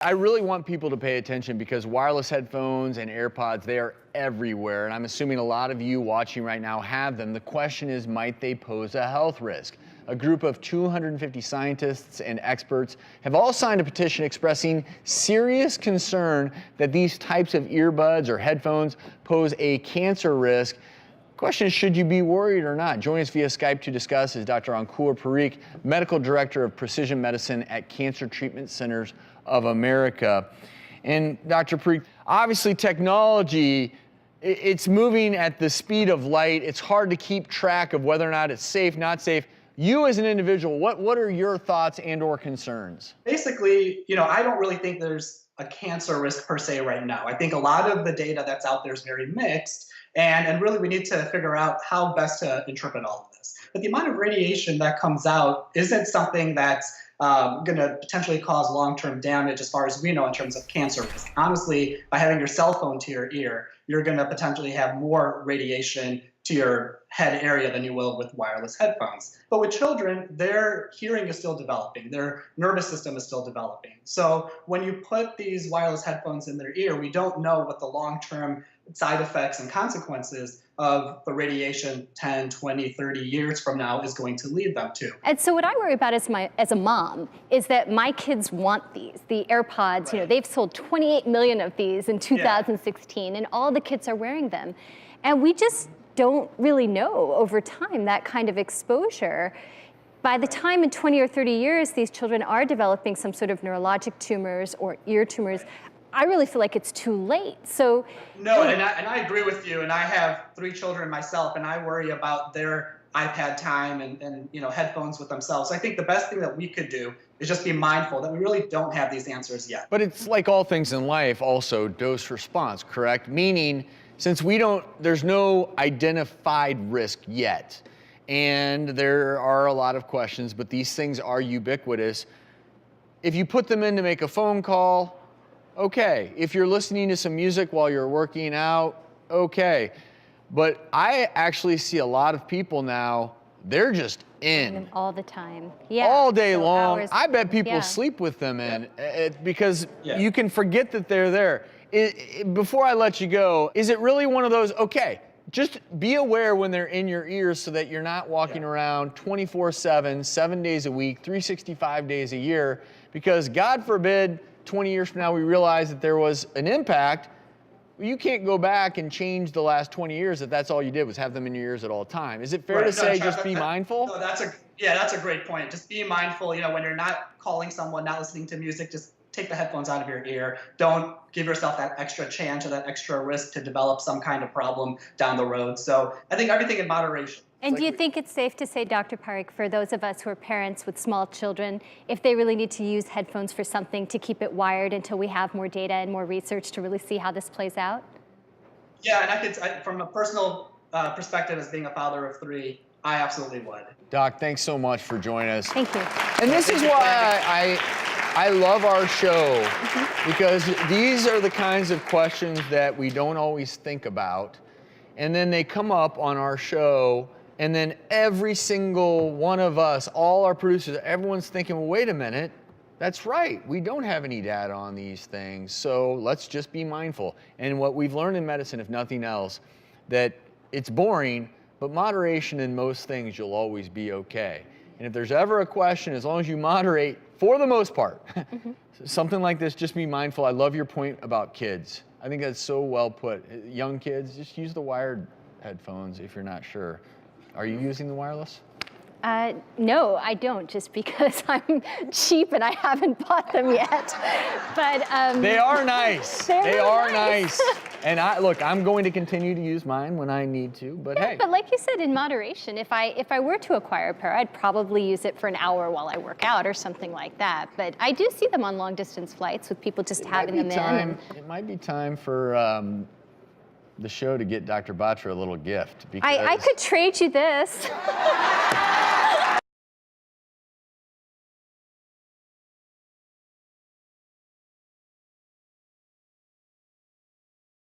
I really want people to pay attention because wireless headphones and AirPods, they are everywhere. And I'm assuming a lot of you watching right now have them. The question is, might they pose a health risk? A group of 250 scientists and experts have all signed a petition expressing serious concern that these types of earbuds or headphones pose a cancer risk. Question is, should you be worried or not? Joining us via Skype to discuss is Dr. Ankur Parikh, Medical Director of Precision Medicine at Cancer Treatment Centers of America. And Dr. Parikh, obviously technology, it's moving at the speed of light. It's hard to keep track of whether or not it's safe, not safe. You as an individual, what are your thoughts and or concerns? Basically, I don't really think there's a cancer risk per se right now. I think a lot of the data that's out there is very mixed. And really, we need to figure out how best to interpret all of this. But the amount of radiation that comes out isn't something that's going to potentially cause long-term damage as far as we know in terms of cancer risk. Honestly, by having your cell phone to your ear, you're going to potentially have more radiation to your head area than you will with wireless headphones. But with children, their hearing is still developing. Their nervous system is still developing. So when you put these wireless headphones in their ear, we don't know what the long-term side effects and consequences of the radiation 10, 20, 30 years from now is going to lead them to. And so what I worry about as a mom is that my kids want these, the AirPods. Right. They've sold 28 million of these in 2016, and all the kids are wearing them. And we just don't really know over time that kind of exposure. By the time in 20 or 30 years these children are developing some sort of neurologic tumors or ear tumors, I really feel like it's too late. So no, and I agree with you. And I have 3 children myself, and I worry about their iPad time and headphones with themselves. So I think the best thing that we could do is just be mindful that we really don't have these answers yet. But it's like all things in life, also dose response, correct? Meaning, since there's no identified risk yet, and there are a lot of questions, but these things are ubiquitous. If you put them in to make a phone call, okay. If you're listening to some music while you're working out, okay. But I actually see a lot of people now, they're just in. all the time. Yeah. All day so long. hours. I bet people Yeah. sleep with them in because Yeah. you can forget that they're there. Before I let you go, is it really one of those, okay, just be aware when they're in your ears so that you're not walking around 24/7, 7 days a week, 365 days a year, because God forbid, 20 years from now, we realize that there was an impact. You can't go back and change the last 20 years if that's all you did was have them in your ears at all time. Is it fair to say just be mindful? No, that's a great point. Just be mindful, when you're not calling someone, not listening to music, just take the headphones out of your ear. Don't give yourself that extra chance or that extra risk to develop some kind of problem down the road. So I think everything in moderation. And do you think it's safe to say, Dr. Parikh, for those of us who are parents with small children, if they really need to use headphones for something, to keep it wired until we have more data and more research to really see how this plays out? Yeah, and from a personal perspective as being a father of 3, I absolutely would. Doc, thanks so much for joining us. Thank you. And this is why I love our show, because these are the kinds of questions that we don't always think about. And then they come up on our show, and then every single one of us, all our producers, everyone's thinking, well, wait a minute, that's right. We don't have any data on these things, so let's just be mindful. And what we've learned in medicine, if nothing else, that it's boring, but moderation in most things, you'll always be okay. And if there's ever a question, as long as you moderate, for the most part, something like this, just be mindful. I love your point about kids. I think that's so well put. Young kids, just use the wired headphones if you're not sure. Are you using the wireless? No, I don't, just because I'm cheap and I haven't bought them yet. But they are nice. They really are nice. And I'm going to continue to use mine when I need to. But hey. But like you said, in moderation. If I were to acquire a pair, I'd probably use it for an hour while I work out or something like that. But I do see them on long distance flights with people just having them in. It might be time for the show to get Dr. Batra a little gift. Because I could trade you this.